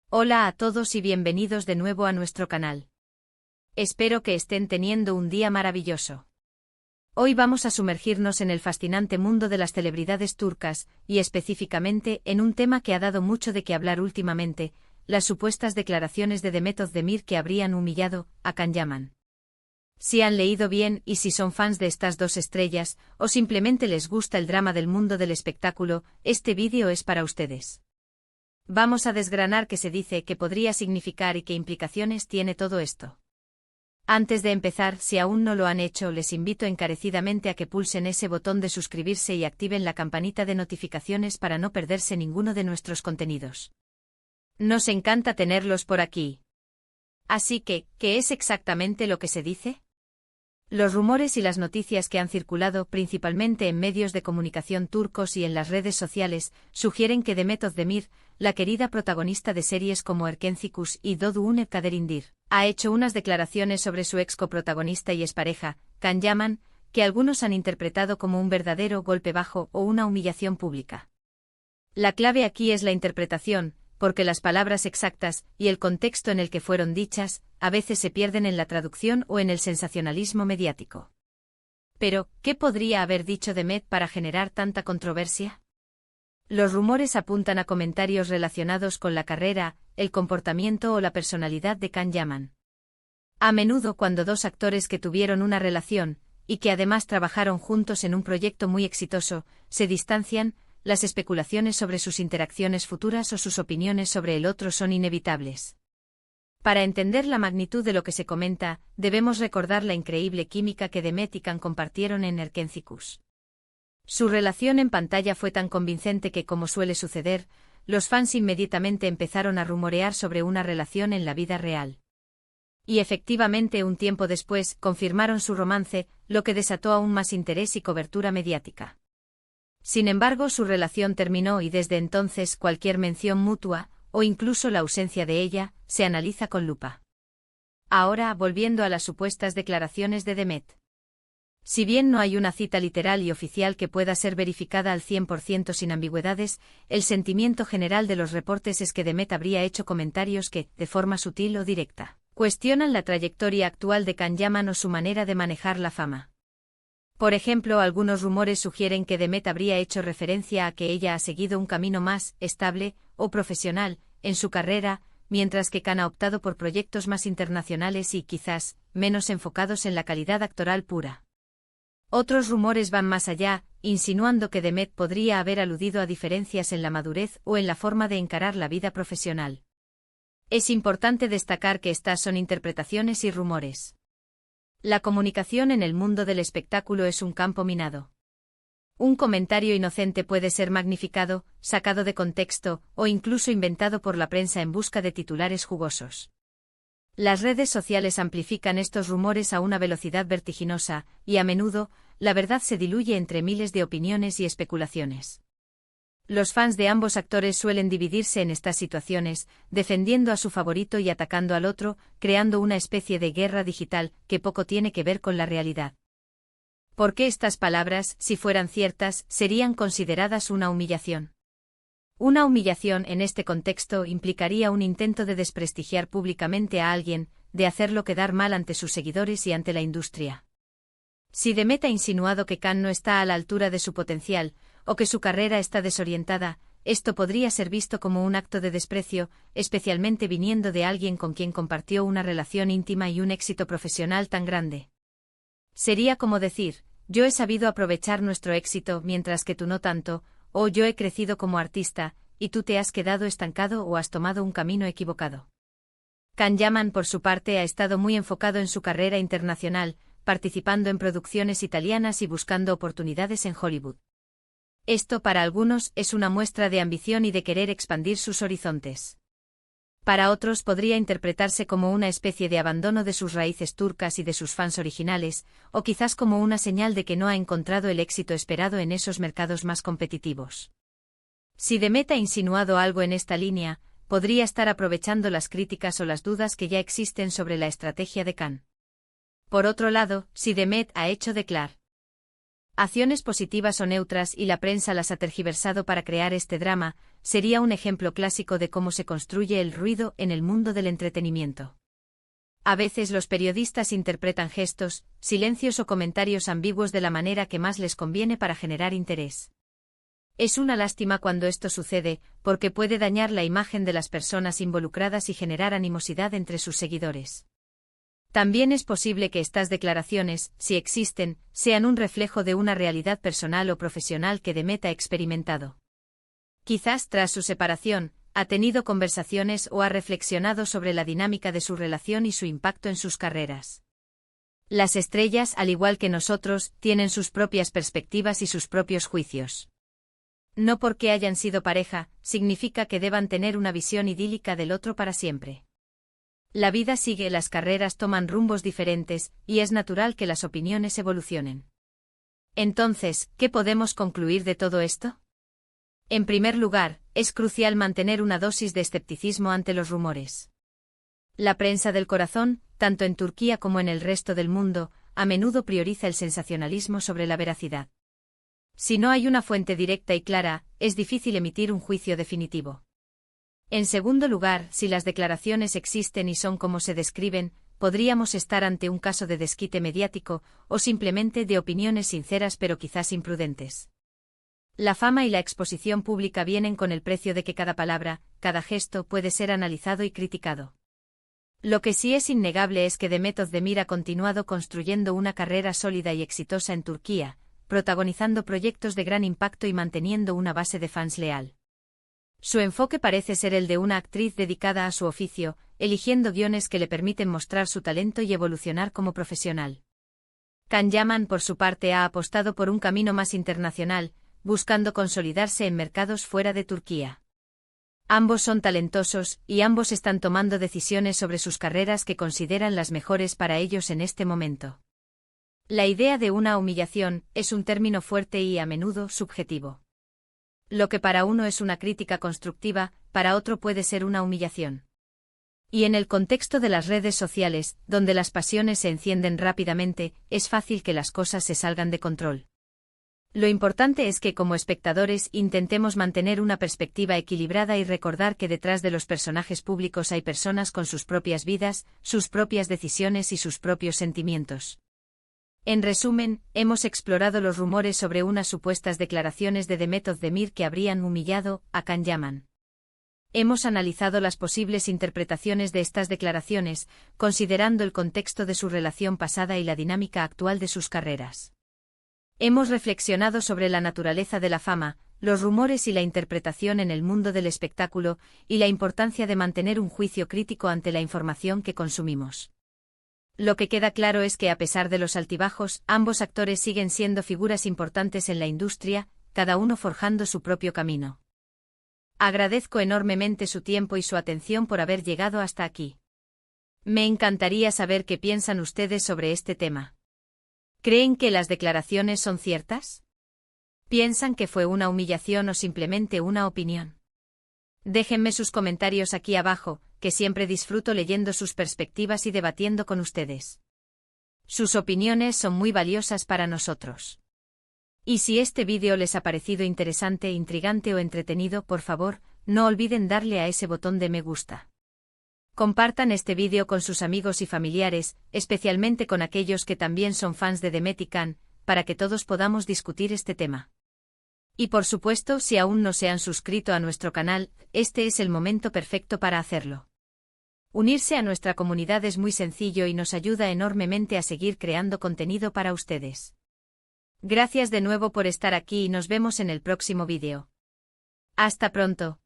Hola a todos y bienvenidos de nuevo a nuestro canal. Espero que estén teniendo un día maravilloso. Hoy vamos a sumergirnos en el fascinante mundo de las celebridades turcas, y específicamente en un tema que ha dado mucho de qué hablar últimamente, las supuestas declaraciones de Demet Özdemir que habrían humillado a Can Yaman. Si han leído bien y si son fans de estas dos estrellas, o simplemente les gusta el drama del mundo del espectáculo, este vídeo es para ustedes. Vamos a desgranar qué se dice, qué podría significar y qué implicaciones tiene todo esto. Antes de empezar, si aún no lo han hecho, les invito encarecidamente a que pulsen ese botón de suscribirse y activen la campanita de notificaciones para no perderse ninguno de nuestros contenidos. Nos encanta tenerlos por aquí. Así que, ¿qué es exactamente lo que se dice? Los rumores y las noticias que han circulado principalmente en medios de comunicación turcos y en las redes sociales sugieren que Demet Özdemir, la querida protagonista de series como Erkencikus y Doğduğun Kaderindir, ha hecho unas declaraciones sobre su ex coprotagonista y expareja, Can Yaman, que algunos han interpretado como un verdadero golpe bajo o una humillación pública. La clave aquí es la interpretación, porque las palabras exactas y el contexto en el que fueron dichas, a veces se pierden en la traducción o en el sensacionalismo mediático. Pero, ¿qué podría haber dicho Demet para generar tanta controversia? Los rumores apuntan a comentarios relacionados con la carrera, el comportamiento o la personalidad de Can Yaman. A menudo cuando dos actores que tuvieron una relación, y que además trabajaron juntos en un proyecto muy exitoso, se distancian, las especulaciones sobre sus interacciones futuras o sus opiniones sobre el otro son inevitables. Para entender la magnitud de lo que se comenta, debemos recordar la increíble química que Demet y Can compartieron en Erkencikus. Su relación en pantalla fue tan convincente que, como suele suceder, los fans inmediatamente empezaron a rumorear sobre una relación en la vida real. Y efectivamente, un tiempo después, confirmaron su romance, lo que desató aún más interés y cobertura mediática. Sin embargo, su relación terminó y desde entonces cualquier mención mutua, o incluso la ausencia de ella, se analiza con lupa. Ahora, volviendo a las supuestas declaraciones de Demet. Si bien no hay una cita literal y oficial que pueda ser verificada al 100% sin ambigüedades, el sentimiento general de los reportes es que Demet habría hecho comentarios que, de forma sutil o directa, cuestionan la trayectoria actual de Can Yaman o su manera de manejar la fama. Por ejemplo, algunos rumores sugieren que Demet habría hecho referencia a que ella ha seguido un camino más estable o profesional en su carrera, mientras que Can ha optado por proyectos más internacionales y, quizás, menos enfocados en la calidad actoral pura. Otros rumores van más allá, insinuando que Demet podría haber aludido a diferencias en la madurez o en la forma de encarar la vida profesional. Es importante destacar que estas son interpretaciones y rumores. La comunicación en el mundo del espectáculo es un campo minado. Un comentario inocente puede ser magnificado, sacado de contexto, o incluso inventado por la prensa en busca de titulares jugosos. Las redes sociales amplifican estos rumores a una velocidad vertiginosa, y a menudo, la verdad se diluye entre miles de opiniones y especulaciones. Los fans de ambos actores suelen dividirse en estas situaciones, defendiendo a su favorito y atacando al otro, creando una especie de guerra digital que poco tiene que ver con la realidad. ¿Por qué estas palabras, si fueran ciertas, serían consideradas una humillación? Una humillación en este contexto implicaría un intento de desprestigiar públicamente a alguien, de hacerlo quedar mal ante sus seguidores y ante la industria. Si Demet ha insinuado que Can no está a la altura de su potencial, o que su carrera está desorientada, esto podría ser visto como un acto de desprecio, especialmente viniendo de alguien con quien compartió una relación íntima y un éxito profesional tan grande. Sería como decir, yo he sabido aprovechar nuestro éxito mientras que tú no tanto, o yo he crecido como artista, y tú te has quedado estancado o has tomado un camino equivocado. Can Yaman, por su parte, ha estado muy enfocado en su carrera internacional, participando en producciones italianas y buscando oportunidades en Hollywood. Esto para algunos es una muestra de ambición y de querer expandir sus horizontes. Para otros podría interpretarse como una especie de abandono de sus raíces turcas y de sus fans originales, o quizás como una señal de que no ha encontrado el éxito esperado en esos mercados más competitivos. Si Demet ha insinuado algo en esta línea, podría estar aprovechando las críticas o las dudas que ya existen sobre la estrategia de Can. Por otro lado, si Demet ha hecho declarar acciones positivas o neutras y la prensa las ha tergiversado para crear este drama, sería un ejemplo clásico de cómo se construye el ruido en el mundo del entretenimiento. A veces los periodistas interpretan gestos, silencios o comentarios ambiguos de la manera que más les conviene para generar interés. Es una lástima cuando esto sucede, porque puede dañar la imagen de las personas involucradas y generar animosidad entre sus seguidores. También es posible que estas declaraciones, si existen, sean un reflejo de una realidad personal o profesional que Demet ha experimentado. Quizás tras su separación, ha tenido conversaciones o ha reflexionado sobre la dinámica de su relación y su impacto en sus carreras. Las estrellas, al igual que nosotros, tienen sus propias perspectivas y sus propios juicios. No porque hayan sido pareja, significa que deban tener una visión idílica del otro para siempre. La vida sigue, las carreras toman rumbos diferentes, y es natural que las opiniones evolucionen. Entonces, ¿qué podemos concluir de todo esto? En primer lugar, es crucial mantener una dosis de escepticismo ante los rumores. La prensa del corazón, tanto en Turquía como en el resto del mundo, a menudo prioriza el sensacionalismo sobre la veracidad. Si no hay una fuente directa y clara, es difícil emitir un juicio definitivo. En segundo lugar, si las declaraciones existen y son como se describen, podríamos estar ante un caso de desquite mediático, o simplemente de opiniones sinceras pero quizás imprudentes. La fama y la exposición pública vienen con el precio de que cada palabra, cada gesto puede ser analizado y criticado. Lo que sí es innegable es que Demet Özdemir ha continuado construyendo una carrera sólida y exitosa en Turquía, protagonizando proyectos de gran impacto y manteniendo una base de fans leal. Su enfoque parece ser el de una actriz dedicada a su oficio, eligiendo guiones que le permiten mostrar su talento y evolucionar como profesional. Can Yaman, por su parte, ha apostado por un camino más internacional, buscando consolidarse en mercados fuera de Turquía. Ambos son talentosos, y ambos están tomando decisiones sobre sus carreras que consideran las mejores para ellos en este momento. La idea de una humillación es un término fuerte y a menudo subjetivo. Lo que para uno es una crítica constructiva, para otro puede ser una humillación. Y en el contexto de las redes sociales, donde las pasiones se encienden rápidamente, es fácil que las cosas se salgan de control. Lo importante es que como espectadores intentemos mantener una perspectiva equilibrada y recordar que detrás de los personajes públicos hay personas con sus propias vidas, sus propias decisiones y sus propios sentimientos. En resumen, hemos explorado los rumores sobre unas supuestas declaraciones de Demet Özdemir que habrían humillado a Can Yaman. Hemos analizado las posibles interpretaciones de estas declaraciones, considerando el contexto de su relación pasada y la dinámica actual de sus carreras. Hemos reflexionado sobre la naturaleza de la fama, los rumores y la interpretación en el mundo del espectáculo, y la importancia de mantener un juicio crítico ante la información que consumimos. Lo que queda claro es que a pesar de los altibajos, ambos actores siguen siendo figuras importantes en la industria, cada uno forjando su propio camino. Agradezco enormemente su tiempo y su atención por haber llegado hasta aquí. Me encantaría saber qué piensan ustedes sobre este tema. ¿Creen que las declaraciones son ciertas? ¿Piensan que fue una humillación o simplemente una opinión? Déjenme sus comentarios aquí abajo, que siempre disfruto leyendo sus perspectivas y debatiendo con ustedes. Sus opiniones son muy valiosas para nosotros. Y si este vídeo les ha parecido interesante, intrigante o entretenido, por favor, no olviden darle a ese botón de me gusta. Compartan este vídeo con sus amigos y familiares, especialmente con aquellos que también son fans de Demet y Can, para que todos podamos discutir este tema. Y por supuesto, si aún no se han suscrito a nuestro canal, este es el momento perfecto para hacerlo. Unirse a nuestra comunidad es muy sencillo y nos ayuda enormemente a seguir creando contenido para ustedes. Gracias de nuevo por estar aquí y nos vemos en el próximo vídeo. Hasta pronto.